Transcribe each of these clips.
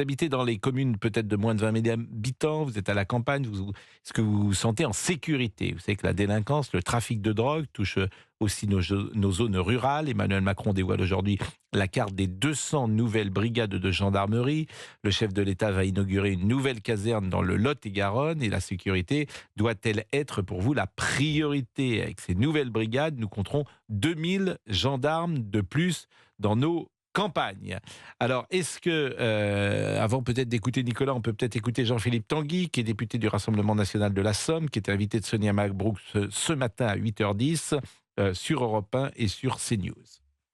Vous habitez dans les communes peut-être de moins de 20 000 habitants, vous êtes à la campagne, est-ce que vous vous sentez en sécurité? Vous savez que la délinquance, le trafic de drogue touche aussi nos zones rurales. Emmanuel Macron dévoile aujourd'hui la carte des 200 nouvelles brigades de gendarmerie. Le chef de l'État va inaugurer une nouvelle caserne dans le Lot-et-Garonne. Et la sécurité doit-elle être pour vous la priorité? Avec ces nouvelles brigades, nous compterons 2000 gendarmes de plus dans nos campagne. Alors, est-ce que, avant peut-être d'écouter Nicolas, on peut peut-être écouter Jean-Philippe Tanguy, qui est député du Rassemblement national de la Somme, qui était invité de Sonia Mabrouk ce matin à 8h10 sur Europe 1 et sur CNews.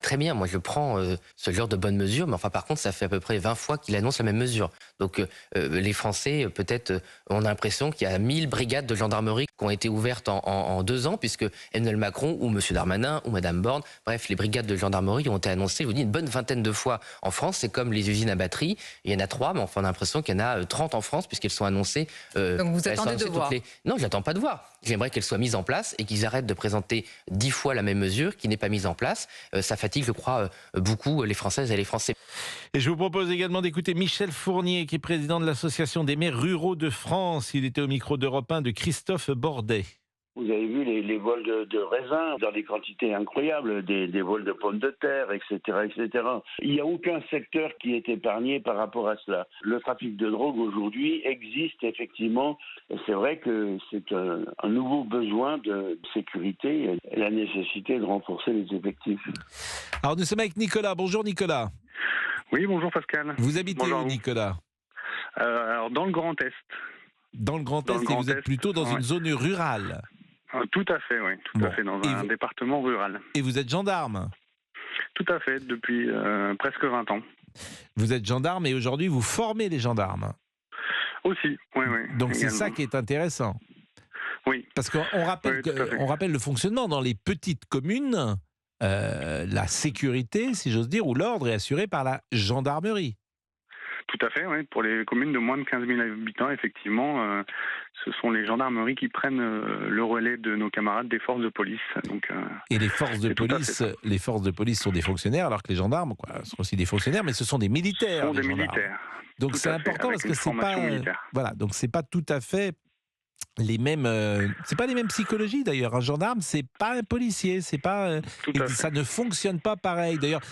Très bien, moi je prends ce genre de bonnes mesures, mais enfin par contre ça fait à peu près 20 fois qu'il annonce la même mesure. Donc les Français peut-être ont l'impression qu'il y a 1000 brigades de gendarmerie qui ont été ouvertes en 2 ans, puisque Emmanuel Macron ou M. Darmanin ou Mme Borne, bref les brigades de gendarmerie ont été annoncées, je vous dis, une bonne vingtaine de fois en France. C'est comme les usines à batterie, il y en a 3, mais enfin on a l'impression qu'il y en a 30 en France, puisqu'elles sont annoncées. Donc vous attendez de voir. Non, j'attends pas de voir. J'aimerais qu'elles soient mises en place et qu'ils arrêtent de présenter 10 fois la même mesure qui n'est pas mise en place. Ça fatigue, je crois, beaucoup les Françaises et les Français. Et je vous propose également d'écouter Michel Fournier, qui est président de l'Association des maires ruraux de France. Il était au micro d'Europe 1 de Christophe Bordet. Vous avez vu les vols de raisins dans des quantités incroyables, des vols de pommes de terre, etc., etc. Il n'y a aucun secteur qui est épargné par rapport à cela. Le trafic de drogue aujourd'hui existe effectivement, et c'est vrai que c'est un nouveau besoin de sécurité et la nécessité de renforcer les effectifs. Alors nous sommes avec Nicolas. Bonjour Nicolas. Oui, bonjour Pascal. Vous habitez Bonjour où Nicolas? Alors dans le Grand Est. Dans le Grand Est, et vous êtes plutôt dans une zone rurale. Tout à fait, oui, tout à fait, dans un département rural. Et vous êtes gendarme? Tout à fait, depuis presque 20 ans. Vous êtes gendarme et aujourd'hui vous formez les gendarmes? Aussi, oui, oui. Donc c'est également. ça qui est intéressant. Oui. Parce qu'on rappelle, Oui, on rappelle le fonctionnement dans les petites communes, la sécurité, si j'ose dire, ou l'ordre est assuré par la gendarmerie. Tout à fait, oui. Pour les communes de moins de 15 000 habitants, effectivement, ce sont les gendarmeries qui prennent le relais de nos camarades des forces de police. Donc, et les forces de police sont des fonctionnaires, alors que les gendarmes sont aussi des fonctionnaires, mais ce sont des militaires. Ce sont des militaires. Donc Tout c'est à fait, important avec parce que une c'est formation pas militaire. voilà, donc c'est pas tout à fait les mêmes. C'est pas les mêmes psychologies d'ailleurs. Un gendarme, c'est pas un policier, c'est pas. Ça ne fonctionne pas pareil. D'ailleurs,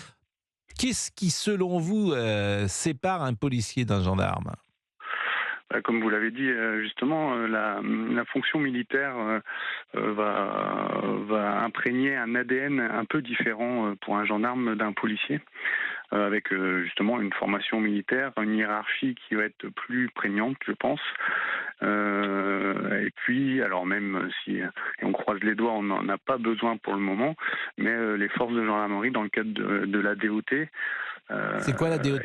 qu'est-ce qui, selon vous, sépare un policier d'un gendarme? Comme vous l'avez dit, justement, la fonction militaire va imprégner un ADN un peu différent pour un gendarme d'un policier, avec justement une formation militaire, une hiérarchie qui va être plus prégnante, je pense. Et puis, alors même si et on croise les doigts, on n'en a pas besoin pour le moment, mais les forces de gendarmerie, dans le cadre de la DOT... c'est quoi la DOT?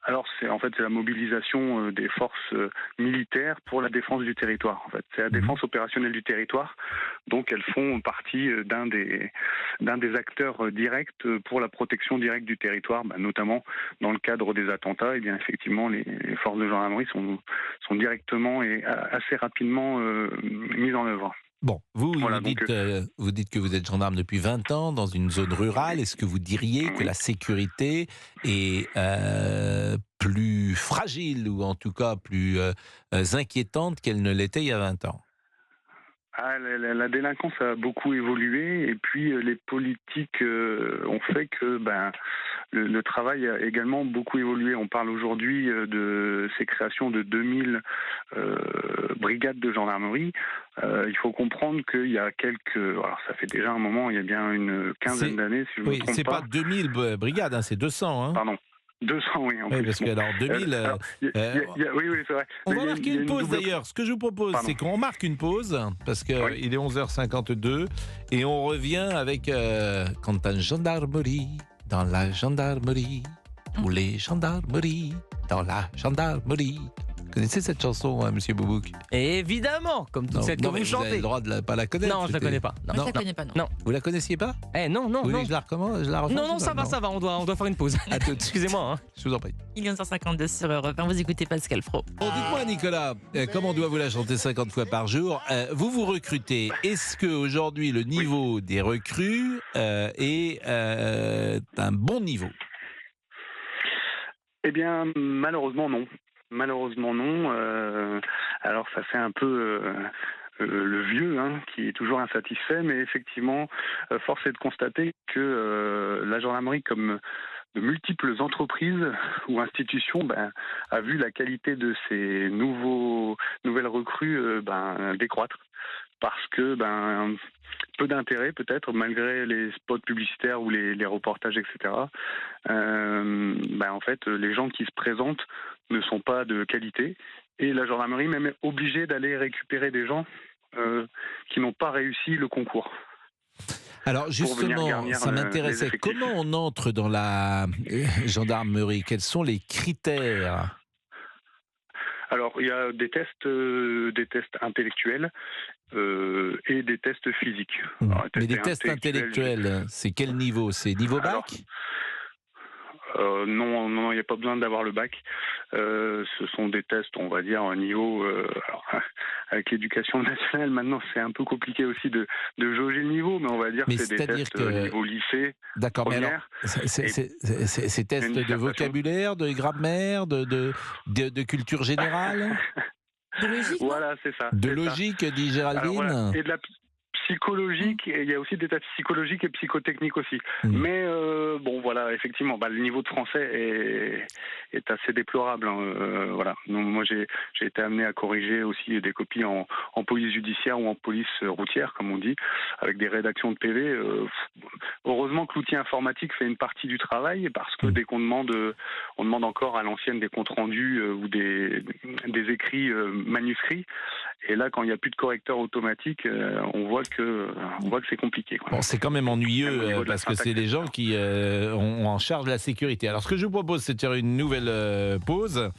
Alors c'est la mobilisation des forces militaires pour la défense du territoire. En fait, c'est la défense opérationnelle du territoire. Donc elles font partie d'un des acteurs directs pour la protection directe du territoire, notamment dans le cadre des attentats. Et bien effectivement, les forces de gendarmerie sont directement et assez rapidement mises en œuvre. Bon, vous dites que vous êtes gendarme depuis 20 ans dans une zone rurale. Est-ce que vous diriez que la sécurité est plus fragile ou en tout cas plus inquiétante qu'elle ne l'était il y a 20 ans? La délinquance a beaucoup évolué et puis les politiques ont fait que le travail a également beaucoup évolué. On parle aujourd'hui de ces créations de 2000 brigades de gendarmerie. Il faut comprendre qu'il y a alors ça fait déjà un moment, il y a bien une quinzaine d'années, si je ne me trompe pas. C'est pas 2000 brigades, c'est 200. Hein. Pardon. 200, oui, en plus. Parce que alors 2000... oui, c'est vrai. On va marquer une pause d'ailleurs. Ce que je vous propose, c'est qu'on marque une pause, parce qu'il est 11h52, et on revient avec quand un gendarmerie, dans la gendarmerie, ou les gendarmeries, dans la gendarmerie. Vous connaissez cette chanson, Monsieur Boubouk? Évidemment, comme toute celle que vous Vous avez chantez. le droit de pas la connaître. Non, je la connais pas. Moi, je la connais pas, non. Non. Vous la connaissiez pas? Non. Vous voulez que je la recommence? Non, ça va, on doit faire une pause. À tout de suite. Excusez-moi. Je vous en prie. Il est 11h52 sur Europe 1, vous écoutez Pascal Praud. Bon, dites-moi Nicolas, comme on doit vous la chanter 50 fois par jour, vous recrutez. Est-ce qu'aujourd'hui le niveau des recrues est un bon niveau? Eh bien, malheureusement non. Malheureusement non. Alors ça fait un peu le vieux qui est toujours insatisfait, mais effectivement, force est de constater que la gendarmerie, comme de multiples entreprises ou institutions, a vu la qualité de ces nouvelles recrues décroître. Parce que peu d'intérêt peut-être, malgré les spots publicitaires ou les reportages, etc. En fait, les gens qui se présentent ne sont pas de qualité. Et la gendarmerie même est obligée d'aller récupérer des gens qui n'ont pas réussi le concours. Alors justement, ça m'intéressait. Comment on entre dans la gendarmerie? Quels sont les critères? Alors, il y a des tests intellectuels et des tests physiques. Alors, mais des tests intellectuels, c'est quel niveau? C'est niveau bac? Non, il n'y a pas besoin d'avoir le bac. Ce sont des tests, on va dire, à un niveau... avec l'éducation nationale, maintenant, c'est un peu compliqué aussi de jauger le niveau, mais on va dire que c'est des tests niveau lycée. D'accord, première, mais alors, c'est tests de vocabulaire, de grammaire, de culture générale? De logique, voilà, c'est ça. De logique, dit Géraldine. Alors, voilà. Et de la psychologique, et il y a aussi des tests psychologiques et psychotechniques aussi. Mais voilà, effectivement, le niveau de français est assez déplorable. Voilà. Donc, moi, j'ai été amené à corriger aussi des copies en police judiciaire ou en police routière, comme on dit, avec des rédactions de PV. Heureusement que l'outil informatique fait une partie du travail, parce que dès qu'on demande, on demande encore à l'ancienne des comptes rendus ou des écrits manuscrits. Et là, quand il n'y a plus de correcteur automatique, on voit que c'est compliqué, quoi. Bon, c'est quand même ennuyeux parce que c'est les gens qui ont en charge la sécurité. Alors, ce que je vous propose, c'est de faire une nouvelle pause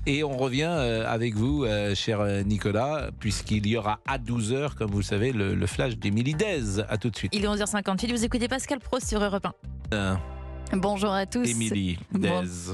et on revient avec vous, cher Nicolas, puisqu'il y aura à 12h, comme vous le savez, le flash d'Émilie Dez. À tout de suite. Il est 11h58, vous écoutez Pascal Pro sur Europe 1. Bonjour à tous. Émilie Dez.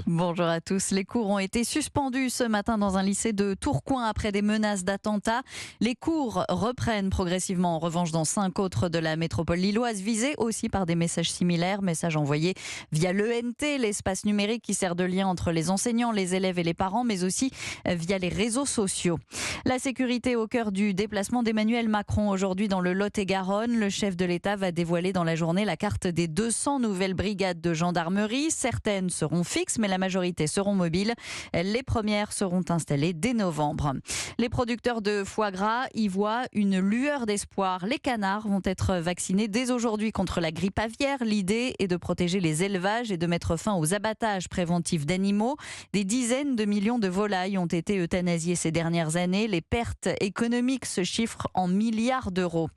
Bonjour à tous. Les cours ont été suspendus ce matin dans un lycée de Tourcoing après des menaces d'attentats. Les cours reprennent progressivement en revanche dans 5 autres de la métropole lilloise, visés aussi par des messages similaires, messages envoyés via l'ENT, l'espace numérique qui sert de lien entre les enseignants, les élèves et les parents, mais aussi via les réseaux sociaux. La sécurité au cœur du déplacement d'Emmanuel Macron aujourd'hui dans le Lot-et-Garonne. Le chef de l'État va dévoiler dans la journée la carte des 200 nouvelles brigades de gendarmerie. Certaines seront fixes, mais la majorité seront mobiles. Les premières seront installées dès novembre. Les producteurs de foie gras y voient une lueur d'espoir. Les canards vont être vaccinés dès aujourd'hui contre la grippe aviaire. L'idée est de protéger les élevages et de mettre fin aux abattages préventifs d'animaux. Des dizaines de millions de volailles ont été euthanasiées ces dernières années. Les pertes économiques se chiffrent en milliards d'euros.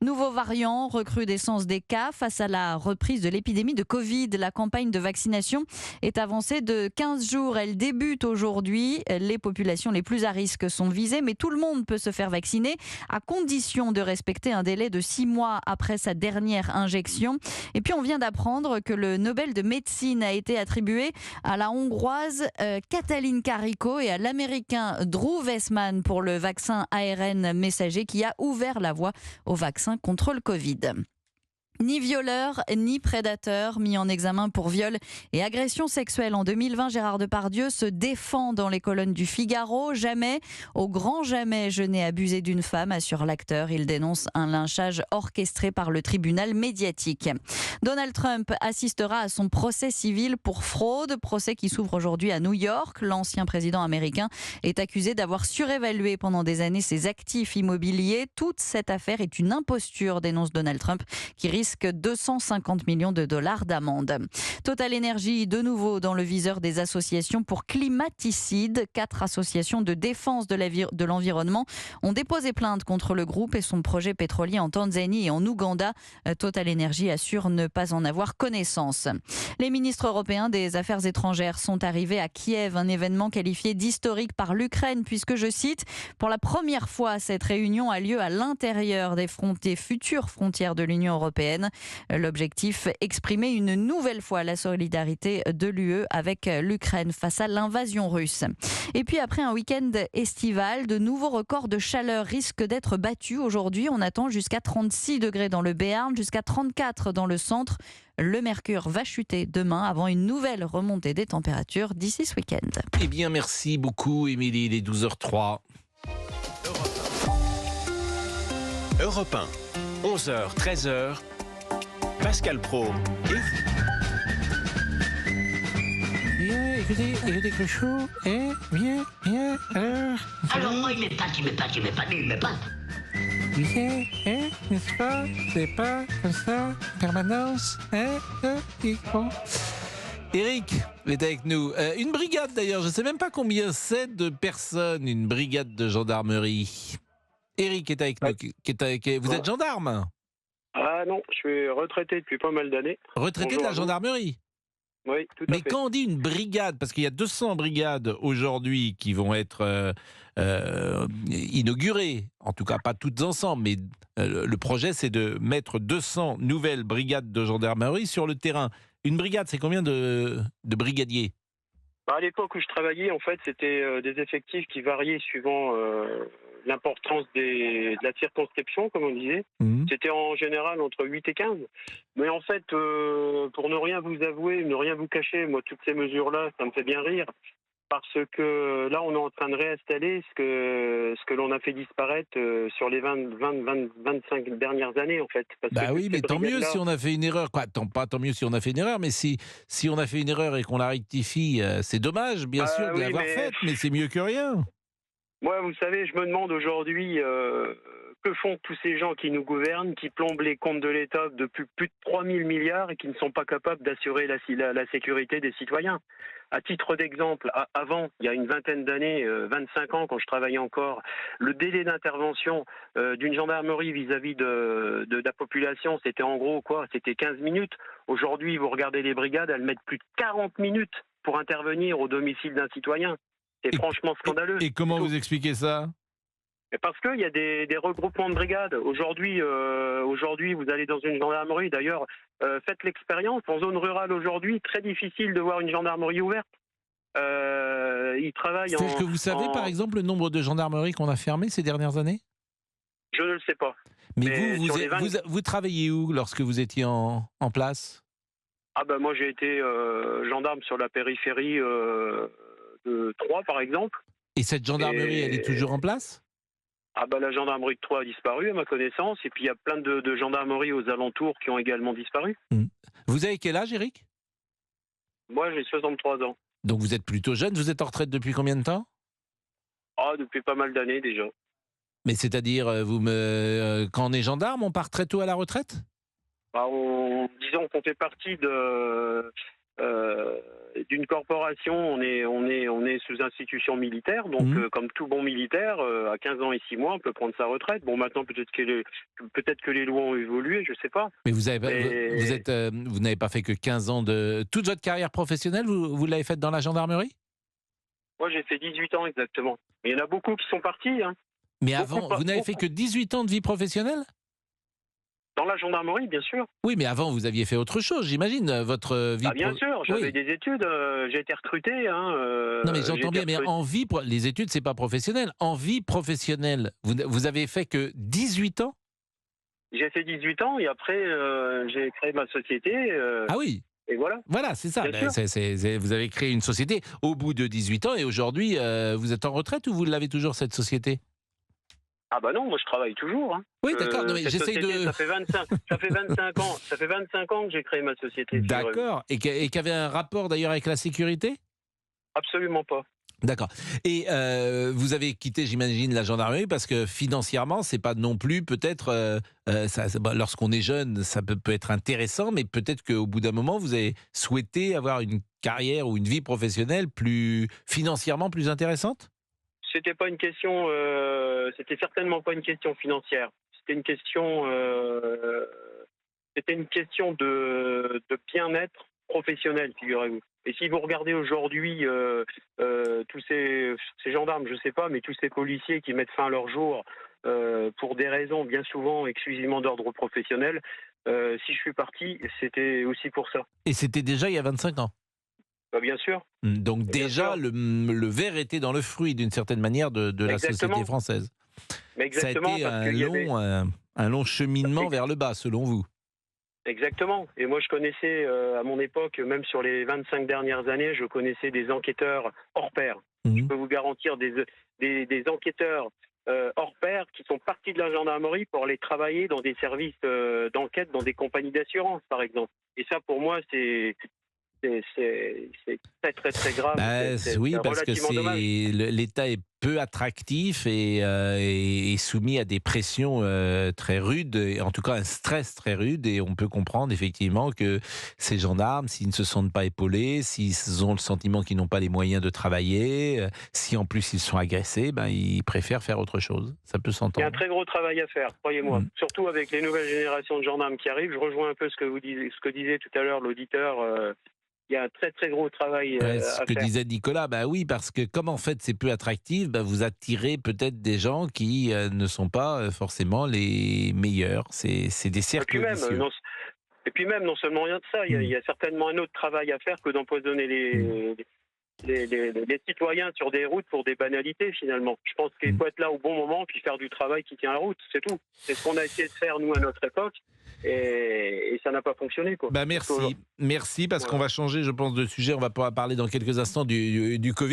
Nouveau variant, recrudescence des cas face à la reprise de l'épidémie de Covid. La campagne de vaccination est avancée de 15 jours. Elle débute aujourd'hui. Les populations les plus à risque sont visées, mais tout le monde peut se faire vacciner à condition de respecter un délai de 6 mois après sa dernière injection. Et puis on vient d'apprendre que le Nobel de médecine a été attribué à la Hongroise Katalin Karikó et à l'Américain Drew Weissman pour le vaccin ARN messager qui a ouvert la voie au vaccin contre le Covid. Ni violeur, ni prédateur mis en examen pour viol et agression sexuelle. En 2020, Gérard Depardieu se défend dans les colonnes du Figaro. Jamais, au grand jamais, je n'ai abusé d'une femme, assure l'acteur. Il dénonce un lynchage orchestré par le tribunal médiatique. Donald Trump assistera à son procès civil pour fraude, procès qui s'ouvre aujourd'hui à New York. L'ancien président américain est accusé d'avoir surévalué pendant des années ses actifs immobiliers. Toute cette affaire est une imposture, dénonce Donald Trump, qui risque 250 millions de dollars d'amende. Total Energy, de nouveau dans le viseur des associations pour climaticide. 4 associations de défense de l'environnement ont déposé plainte contre le groupe et son projet pétrolier en Tanzanie et en Ouganda. Total Energy assure ne pas en avoir connaissance. Les ministres européens des Affaires étrangères sont arrivés à Kiev, un événement qualifié d'historique par l'Ukraine, puisque, je cite, pour la première fois, cette réunion a lieu à l'intérieur des futures frontières de l'Union européenne. l'Ukraine. L'objectif, exprimer une nouvelle fois la solidarité de l'UE avec l'Ukraine face à l'invasion russe. Et puis après un week-end estival, de nouveaux records de chaleur risquent d'être battus aujourd'hui. On attend jusqu'à 36 degrés dans le Béarn, jusqu'à 34 dans le centre. Le mercure va chuter demain avant une nouvelle remontée des températures d'ici ce week-end. Eh bien, merci beaucoup, Émilie. Il est 12h03. Europe 1, 11h, 13h, Pascal Praud et vous. Bien, écoutez Cruchot, bien, Alors moi il met pas, bien, n'est-ce pas? C'est pas comme ça, permanence, bon. Eric est avec nous. Une brigade d'ailleurs, je ne sais même pas combien c'est de personnes, une brigade de gendarmerie. Eric est avec nous. Vous êtes gendarme? Ah non, je suis retraité depuis pas mal d'années. Retraité de la gendarmerie? Oui, tout à fait. Mais quand on dit une brigade, parce qu'il y a 200 brigades aujourd'hui qui vont être inaugurées, en tout cas pas toutes ensemble, mais le projet c'est de mettre 200 nouvelles brigades de gendarmerie sur le terrain. Une brigade, c'est combien de brigadiers? À l'époque où je travaillais, en fait, c'était des effectifs qui variaient suivant l'importance de la circonscription, comme on disait. C'était en général entre 8 et 15. Mais en fait, pour ne rien vous avouer, ne rien vous cacher, moi, toutes ces mesures-là, ça me fait bien rire. Parce que là, on est en train de réinstaller ce que l'on a fait disparaître sur les 25 dernières années, en fait. Bah oui, mais tant mieux si on a fait une erreur. Quoi, tant mieux si on a fait une erreur, mais si on a fait une erreur et qu'on la rectifie, c'est dommage, bien sûr, de l'avoir faite, mais c'est mieux que rien. Moi, vous savez, je me demande aujourd'hui que font tous ces gens qui nous gouvernent, qui plombent les comptes de l'État depuis plus de 3 000 milliards et qui ne sont pas capables d'assurer la sécurité des citoyens. À titre d'exemple, avant, il y a une vingtaine d'années, 25 ans, quand je travaillais encore, le délai d'intervention d'une gendarmerie vis-à-vis de la population, c'était en gros quoi? C'était 15 minutes. Aujourd'hui, vous regardez les brigades, elles mettent plus de 40 minutes pour intervenir au domicile d'un citoyen. C'est franchement scandaleux. Et comment vous expliquez ça? Parce qu'il y a des regroupements de brigades. Aujourd'hui, vous allez dans une gendarmerie. D'ailleurs, faites l'expérience. En zone rurale aujourd'hui, très difficile de voir une gendarmerie ouverte. Ils travaillent C'est-à-dire que vous savez, par exemple, le nombre de gendarmeries qu'on a fermées ces dernières années? Je ne le sais pas. Mais vous travaillez où lorsque vous étiez en place? Ah ben moi, j'ai été gendarme sur la périphérie de Troyes, par exemple. Et cette gendarmerie, elle est toujours en place? Ah bah la gendarmerie de Troyes a disparu à ma connaissance, et puis il y a plein de gendarmeries aux alentours qui ont également disparu. Vous avez quel âge, Eric? Moi j'ai 63 ans. Donc vous êtes plutôt jeune, vous êtes en retraite depuis combien de temps? Ah, depuis pas mal d'années déjà. Mais c'est-à-dire, quand on est gendarme, on part très tôt à la retraite? Bah, disons qu'on fait partie d'une corporation, on est sous institution militaire, donc comme tout bon militaire, à 15 ans et 6 mois, on peut prendre sa retraite. Bon, maintenant peut-être que les lois ont évolué, je sais pas. Mais vous n'avez pas fait que 15 ans de... Toute votre carrière professionnelle, vous l'avez faite dans la gendarmerie? Moi, j'ai fait 18 ans exactement. Mais il y en a beaucoup qui sont partis. Hein. Mais avant, vous n'avez fait que 18 ans de vie professionnelle? Dans la gendarmerie, bien sûr. Oui, mais avant, vous aviez fait autre chose, j'imagine, votre vie... Bien sûr, j'avais des études, j'ai été recruté. Non, mais j'entends bien, mais en vie... Les études, c'est pas professionnel. En vie professionnelle, vous avez fait que 18 ans? J'ai fait 18 ans et après, j'ai créé ma société. Ah oui. Et voilà. Voilà, c'est ça. Vous avez créé une société au bout de 18 ans et aujourd'hui, vous êtes en retraite ou vous l'avez toujours, cette société? Ah bah non, moi je travaille toujours. Hein. Oui, d'accord, mais j'essaye de... Ça fait 25 ans que j'ai créé ma société. D'accord, et qui avait un rapport d'ailleurs avec la sécurité? Absolument pas. D'accord. Et vous avez quitté, j'imagine, la gendarmerie parce que financièrement, c'est pas non plus peut-être... lorsqu'on est jeune, ça peut être intéressant, mais peut-être qu'au bout d'un moment, vous avez souhaité avoir une carrière ou une vie professionnelle financièrement plus intéressante? C'était pas une question... c'était certainement pas une question financière. C'était une question... de bien-être professionnel, figurez-vous. Et si vous regardez aujourd'hui tous ces gendarmes, je sais pas, mais tous ces policiers qui mettent fin à leur jour pour des raisons bien souvent exclusivement d'ordre professionnel. Si je suis parti, c'était aussi pour ça. Et c'était déjà il y a 25 ans. Bah, bien sûr. Donc Bien déjà, sûr. le verre était dans le fruit, d'une certaine manière, de la Exactement. société française. Mais exactement, Ça a été parce qu'il y avait... un long cheminement vers le bas, selon vous. Exactement. Et moi, je connaissais, à mon époque, même sur les 25 dernières années, je connaissais des enquêteurs hors pair. Je peux vous garantir des enquêteurs hors pair qui sont partis de la gendarmerie pour aller travailler dans des services d'enquête, dans des compagnies d'assurance, par exemple. Et ça, pour moi, c'est très, très, très grave. Oui, parce que relativement dommage. l'État est peu attractif et soumis à des pressions très rudes, et en tout cas un stress très rude, et on peut comprendre effectivement que ces gendarmes, s'ils ne se sentent pas épaulés, s'ils ont le sentiment qu'ils n'ont pas les moyens de travailler, si en plus ils sont agressés, ils préfèrent faire autre chose. Ça peut Il y a s'entendre. un très gros travail à faire, croyez-moi. Surtout avec les nouvelles générations de gendarmes qui arrivent. Je rejoins un peu ce que disait tout à l'heure l'auditeur. Il y a un très très gros travail à faire. Ce que disait Nicolas, oui, parce que comme en fait c'est peu attractif, vous attirez peut-être des gens qui ne sont pas forcément les meilleurs. C'est des cercles vicieux. Et puis même, non seulement rien de ça, il y a certainement un autre travail à faire que d'empoisonner les citoyens sur des routes pour des banalités, finalement. Je pense qu'il faut être là au bon moment puis faire du travail qui tient la route, c'est tout. C'est ce qu'on a essayé de faire, nous, à notre époque, et ça n'a pas fonctionné, quoi. Merci, parce qu'on va changer, je pense, de sujet. On va pouvoir parler dans quelques instants du Covid.